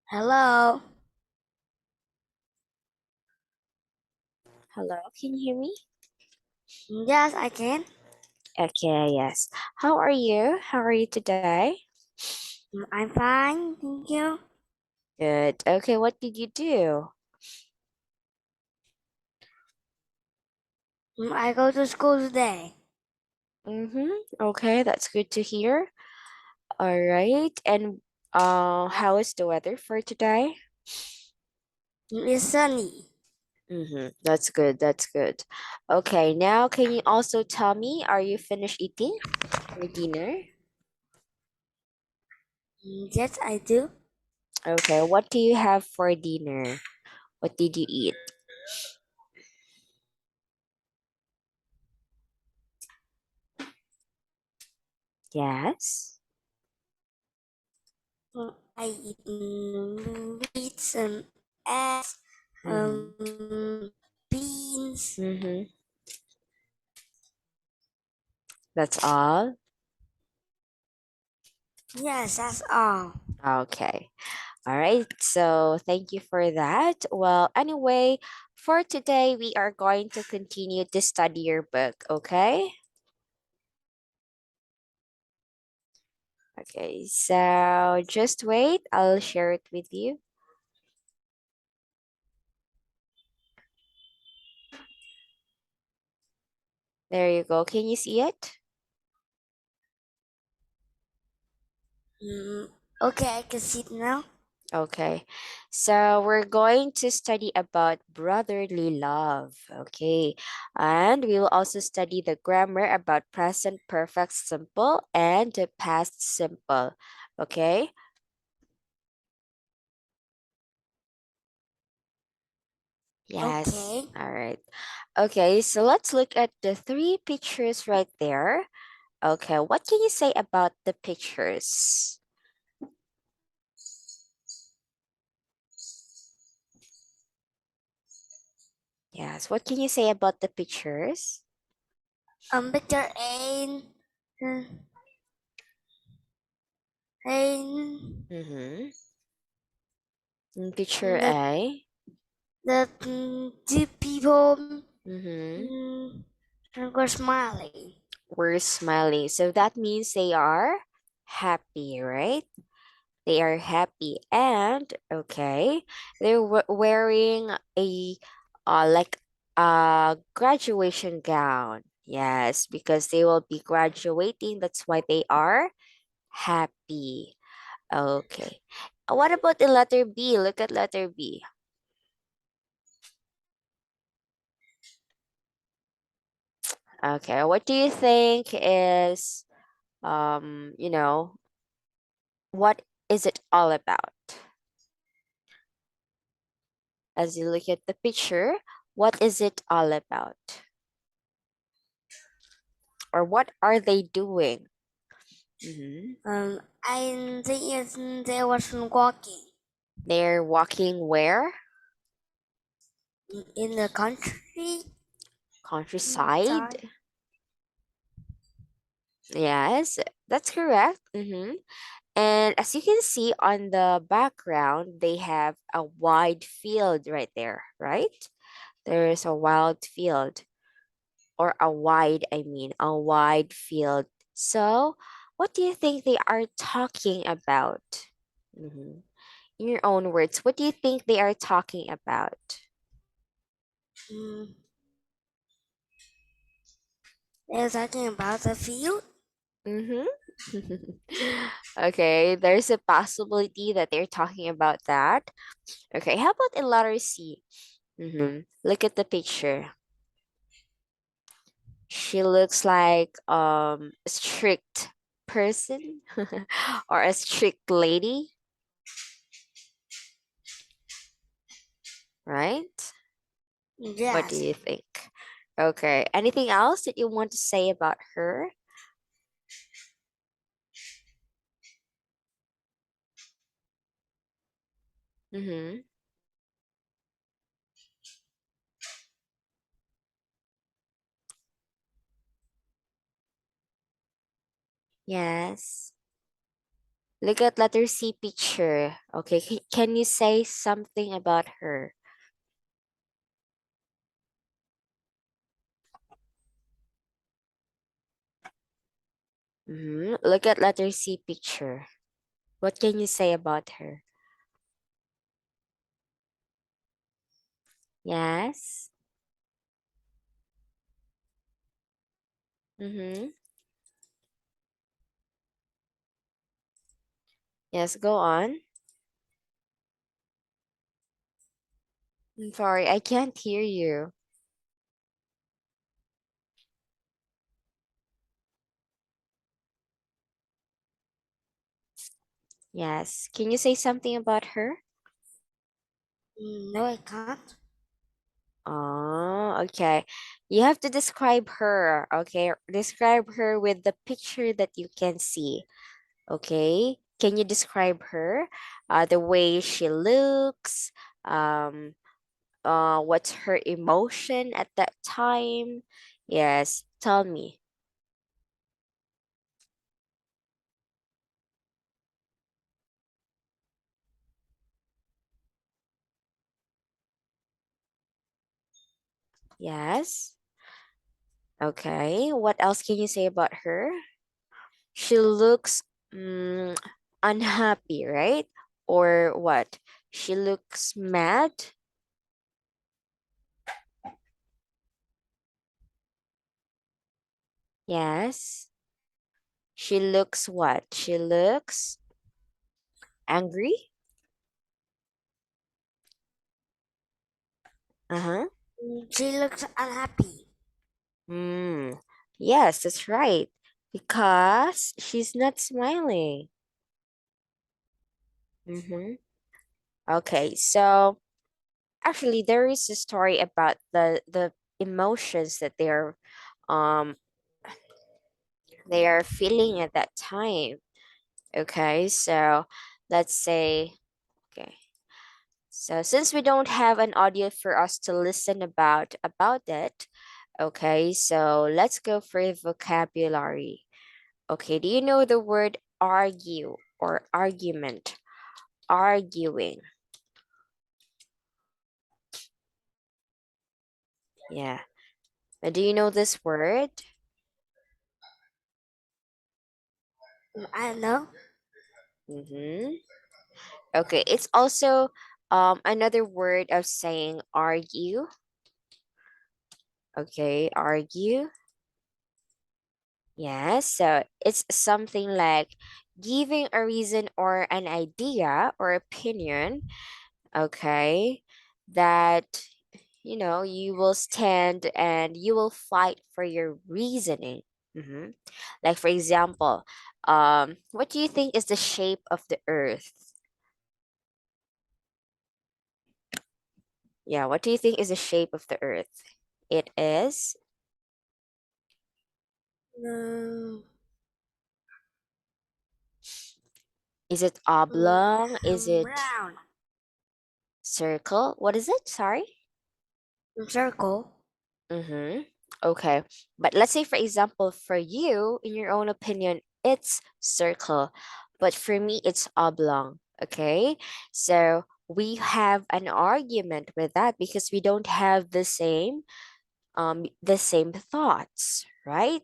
Hello. Hello, can you hear me? Yes, I can. Okay, yes. How are you? How are you today? I'm fine, thank you. Good. Okay, what did you do? I go to school today. Mm-hmm. Okay, that's good to hear. All right. And how is the weather for today? It's sunny. Mm-hmm. That's good. That's good. Okay, now can you also tell me, are you finished eating your dinner? Yes, I do. Okay, what do you have for dinner? What did you eat? Yes. I eat meat and eggs, Mm-hmm. beans. Mm-hmm. That's all. Yes, that's all. Okay. All right, so thank you for that. Well, anyway, for today, we are going to continue to study your book, okay? Okay, so just wait, I'll share it with you. There you go. Can you see it? Mm, okay, I can see it now. Okay, so we're going to study about brotherly love, okay? And we will also study the grammar about present perfect simple and the past simple, okay? Yes. Okay. All right. Okay, so let's look at the three pictures right there. Okay, what can you say about the pictures? Yes, what can you say about the pictures? Picture uh, A. Mm-hmm. Picture The A. two people Mm-hmm. mm, were smiling. We're smiling. So that means they are happy, right? They are happy. And okay, they're wearing a like a graduation gown. Yes, because they will be graduating. That's why they are happy. Okay. What about the letter B? Look at letter B. Okay, what do you think is you know, what is it all about? As you look at the picture, what is it all about? Or what are they doing? Mhm. I think they was walking They're walking where? in the country. Countryside. Sorry. Yes, that's correct. And as you can see on the background, they have a wide field right there, right? There is a wild field, or a wide, I mean, a wide field. So, what do you think they are talking about? Mhm. In your own words, what do you think they are talking about? Mm, they're talking about the field. Mm-hmm. Okay, there's a possibility that they're talking about that. Okay, how about in letter C? Look at the picture. She looks like a strict person or a strict lady, right? What do Yes. you think? Okay, anything else that you want to say about her? Mm-hmm. Yes. Look at letter C picture. Okay, can you say something about her? Look at letter C picture. What can you say about her? Yes. Mm-hmm. Yes, go on. I'm sorry, I can't hear you. Yes. Can you say something about her? No, I can't. Oh, okay. You have to describe her, okay? Describe her with the picture that you can see, okay? Can you describe her? The way she looks, um, what's her emotion at that time? Yes, tell me. Yes. Okay. What else can you say about her? She looks unhappy, right? Or what? She looks mad? Yes. She looks what? She looks angry? Uh-huh. She looks unhappy. Hmm. Yes, that's right. Because she's not smiling. Mm-hmm. Okay, so actually there is a story about the emotions that um they are feeling at that time. Okay, so let's say, okay. So since we don't have an audio for us to listen about it, okay, so let's go for vocabulary. Okay, do you know the word argue or argument? Arguing. Yeah. Now, do you know this word? I know. Mm-hmm. Okay, it's also another word of saying argue. Okay, argue. Yes, so it's something like giving a reason or an idea or opinion, okay, that you will stand and you will fight for your reasoning. Like for example, what do you think is the shape of the earth? Yeah, what do you think is the shape of the earth? It is, No. is it oblong? Is it Round. circle? What is it? Sorry? Circle. Mm-hmm. Okay. But let's say, for example, for you, in your own opinion, it's circle. But for me, it's oblong. Okay. So we have an argument with that because we don't have the same thoughts, right?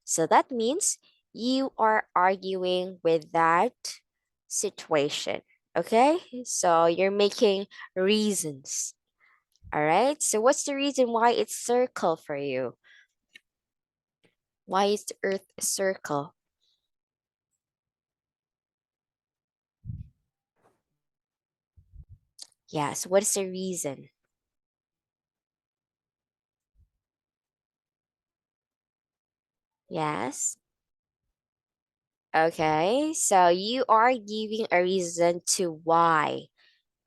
So that means you are arguing with that situation. Okay. So you're making reasons. All right. So what's the reason why it's circle for you? Why is the earth a circle? Yes. What is the reason? Yes. Okay. So you are giving a reason to why.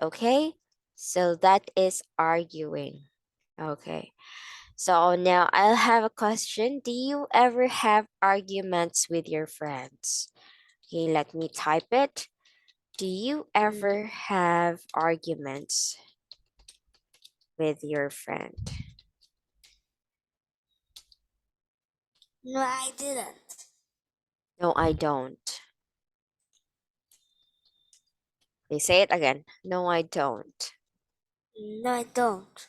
Okay. So that is arguing. Okay. So now I'll have a question. Do you ever have arguments with your friends? Okay, let me type it. Do you ever have arguments with your friend? No, I didn't. No, I don't. They say it again. No, I don't. No, I don't.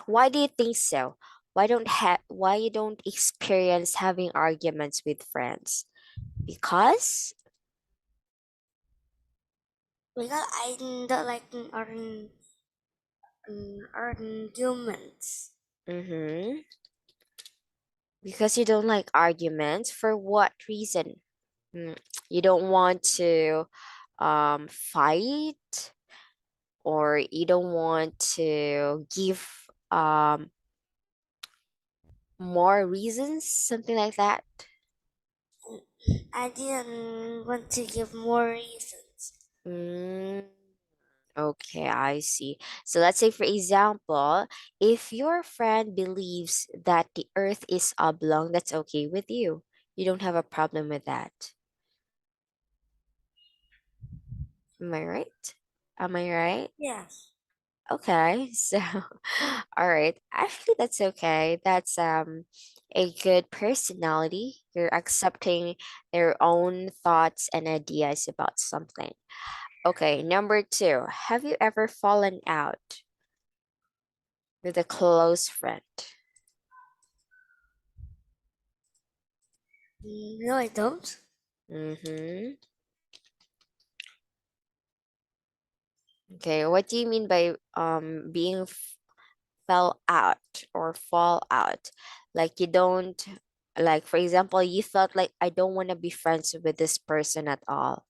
Why do you think so? Why you don't experience having arguments with friends? Because Because I don't like arguments. mm-hmm. Because you don't like arguments. For what reason? Mm, You don't want to fight, or you don't want to give more reasons, something like that. I didn't want to give more reasons. Mm, okay, I see. So let's say, for example, if your friend believes that the earth is oblong, that's okay with you. You don't have a problem with that. Am I right? Am I right? Yes. Okay, so all right. Actually, that's okay. That's a good personality. You're accepting their own thoughts and ideas about something. Okay, number two. Have you ever fallen out with a close friend? No, I don't. Mm-hmm. Okay, what do you mean by being fell out or fall out? Like you don't, like for example, you felt like I don't want to be friends with this person at all.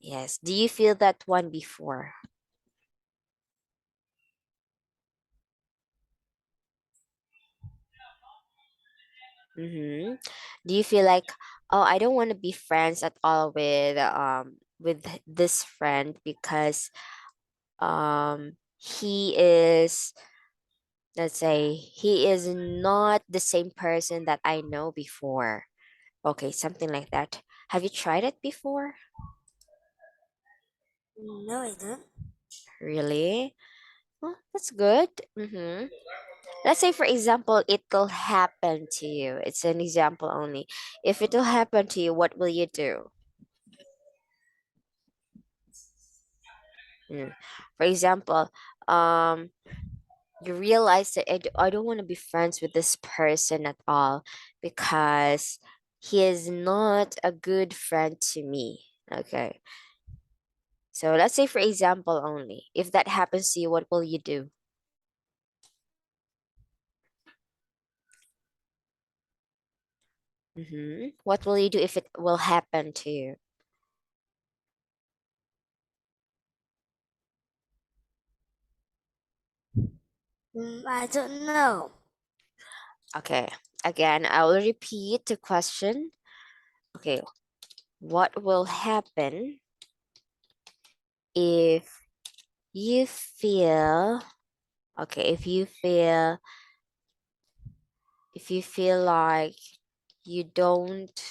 Yes. Do you feel that one before? Mm-hmm. Do you feel like, oh, I don't want to be friends at all with this friend because he is, let's say, he is not the same person that I know before. Okay, something like that. Have you tried it before? No, I don't. Really? Well, that's good. Let's say, for example, it will happen to you. It's an example only. If it will happen to you, what will you do? Mm. For example, um, you realize that I don't want to be friends with this person at all because he is not a good friend to me. Okay. So let's say, for example, only. If that happens to you, what will you do? What will you do if it will happen to you? I don't know. Okay. Again, I will repeat the question. Okay. What will happen if you feel, okay, if you feel like you don't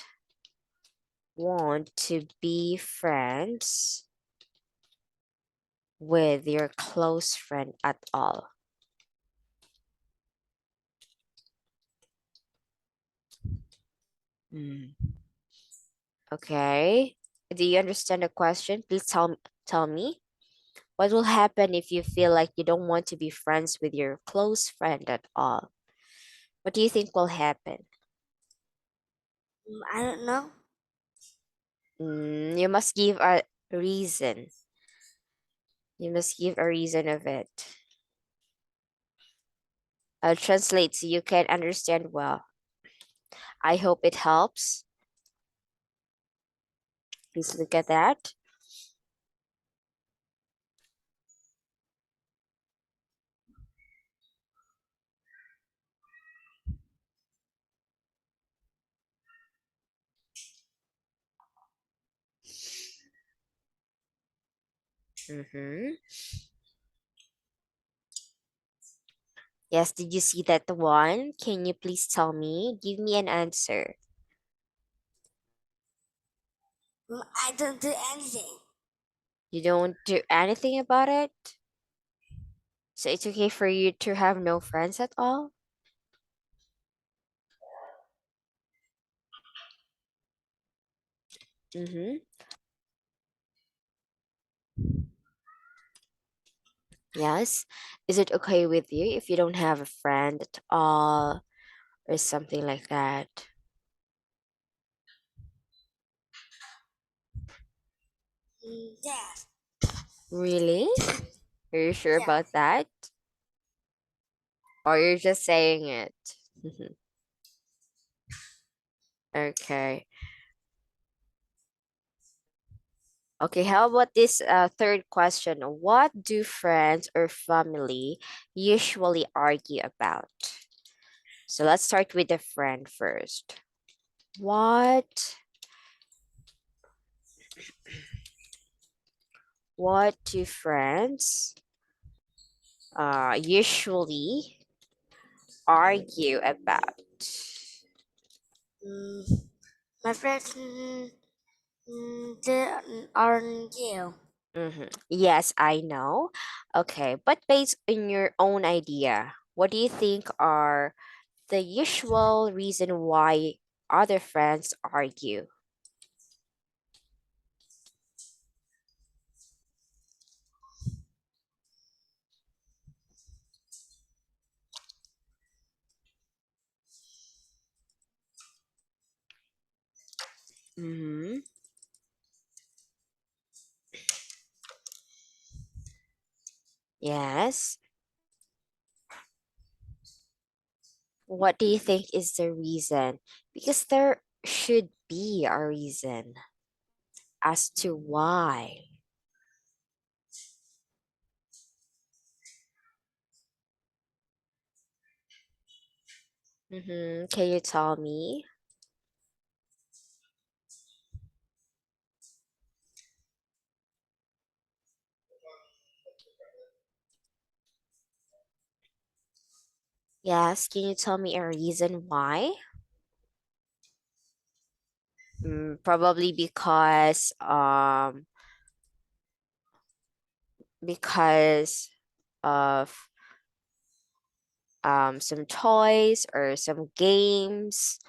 want to be friends with your close friend at all? Mm. Okay. Do you understand the question? Please tell me. What will happen if you feel like you don't want to be friends with your close friend at all? What do you think will happen? I don't know. You must give a reason. You must give a reason of it. I'll translate so you can understand well. I hope it helps. Please look at that. Mm-hmm. Yes, did you see that one? Can you please tell me? Give me an answer. I don't do anything. You don't do anything about it? So it's okay for you to have no friends at all? Mm-hmm. Yes. Is it okay with you if you don't have a friend at all or something like that? Yes. Really? Are you sure Yeah. about that? Or you're just saying it? Okay. Okay, how about this third question? What do friends or family usually argue about? So let's start with the friend first. What do friends usually argue about? Mm, my friends they aren't you. Yes, I know. Okay, but based on your own idea, what do you think are the usual reason why other friends argue? Mm-hmm. Yes. What do you think is the reason? Because there should be a reason as to why. Can you tell me? Yes, can you tell me a reason why? Probably because of some toys or some games.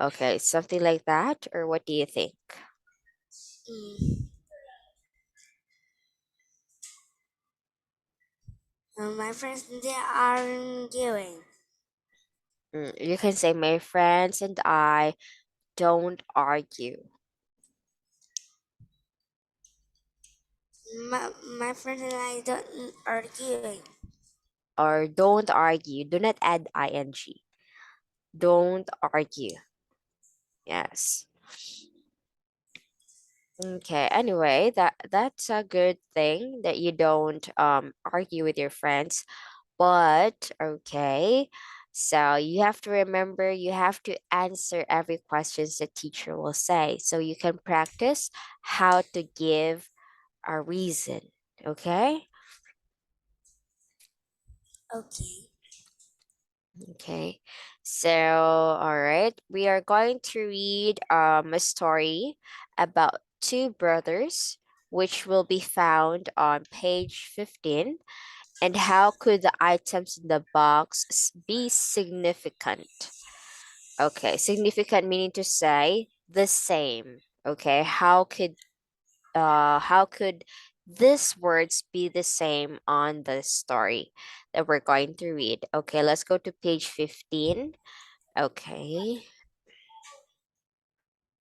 Okay, something like that, or what do you think? Mm. My friends they aren't giving. You can say my friends and I don't argue My friends and I don't arguing. or don't argue. Do not add ing. Don't argue. Yes. Okay. Anyway, that's a good thing that you don't argue with your friends. But okay. So you have to remember you have to answer every questions the teacher will say. So you can practice how to give a reason. Okay? Okay. Okay. So, all right, we are going to read a story about two brothers, which will be found on page 15. And how could the items in the box be significant? Okay, significant meaning to say the same. Okay, how could these words be the same on the story that we're going to read? Okay, let's go to page 15. Okay,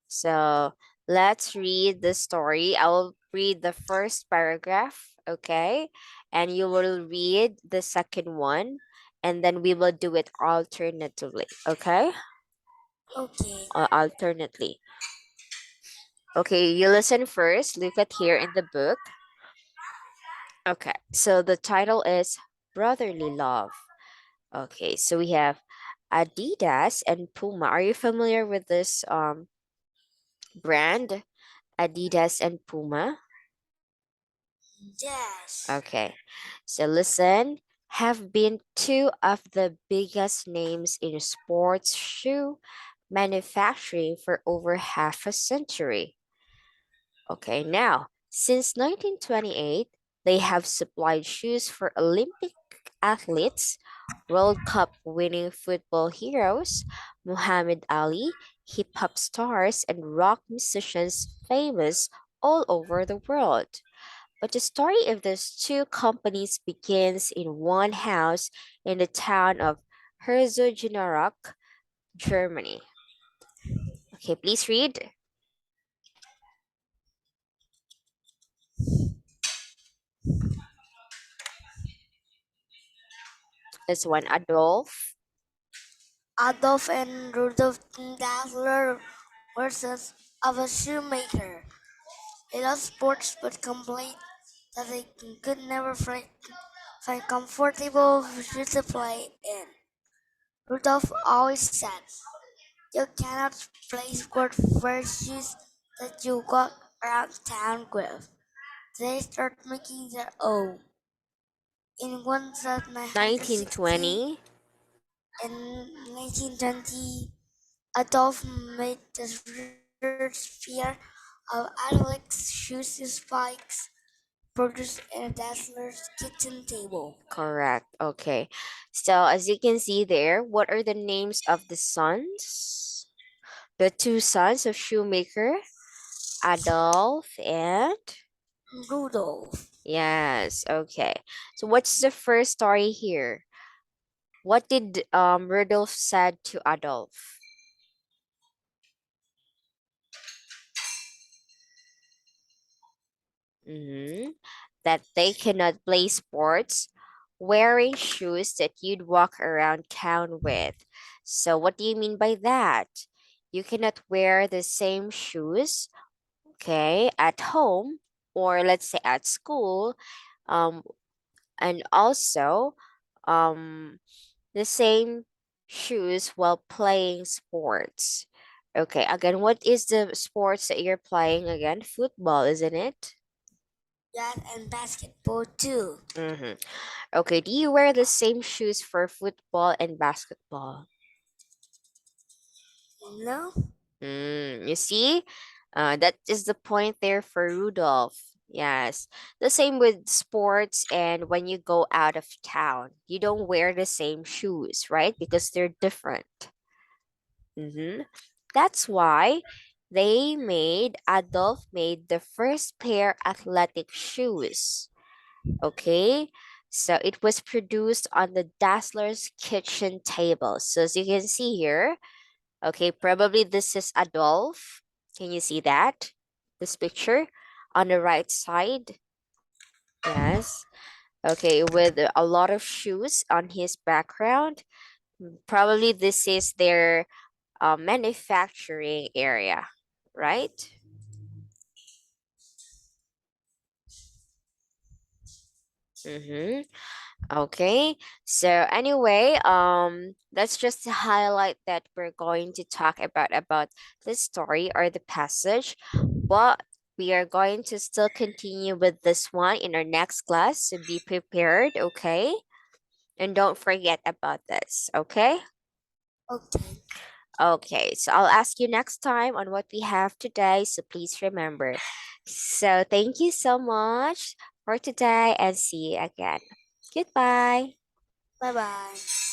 so let's read the story. I will read the first paragraph, okay, and you will read the second one, and then we will do it alternatively, okay, Okay. alternately. Okay, you listen first. Look at here in the book. Okay, so the title is Brotherly Love. Okay, so we have Adidas and Puma. Are you familiar with this brand, Adidas and Puma? Yes. Okay, so listen, have been two of the biggest names in sports shoe manufacturing for over half a century. Okay, now, since 1928, they have supplied shoes for Olympic athletes, World Cup winning football heroes, Muhammad Ali, hip hop stars, and rock musicians famous all over the world. But the story of those two companies begins in one house in the town of Herzogenaurach, Germany. Okay, please read. This one, Adolf. Adolf and Rudolf Dassler versus of a shoemaker. They love sports but complained that they could never find comfortable shoes to play in. Rudolph always said, "You cannot play sport wear shoes that you walk around town with." They start making their own. In 1960, 1920. in 1920, Adolf made the first pair of Alex shoes spikes produced in a Dazzler's kitchen table. Correct. Okay. So as you can see there, what are the names of the sons? The two sons of shoemaker, Adolf and Rudolph. yes, okay. So what's the first story here? What did Rudolph said to Adolf? That they cannot play sports wearing shoes that you'd walk around town with. So what do you mean by that? You cannot wear the same shoes, okay, at home or let's say at school, um, and also um the same shoes while playing sports. Okay, again, what is the sports that you're playing again? Football, isn't it? Yes, and basketball too. Mm-hmm. Okay, do you wear the same shoes for football and basketball? No? You see, that is the point there for Rudolph. Yes, the same with sports and when you go out of town, you don't wear the same shoes, right? Because they're different. That's why Adolf made the first pair athletic shoes. Okay, so it was produced on the Dazzler's kitchen table. So as you can see here, okay, probably this is Adolf. Can you see that? This picture on the right side. Yes. Okay, with a lot of shoes on his background. Probably this is their manufacturing area, right? Mm-hmm. Okay. So anyway, that's just to highlight that we're going to talk about the story or the passage, but we are going to still continue with this one in our next class. So be prepared, okay? And don't forget about this, okay? Okay. Okay, so I'll ask you next time on what we have today. So please remember. So thank you so much for today and see you again. Goodbye. Bye bye.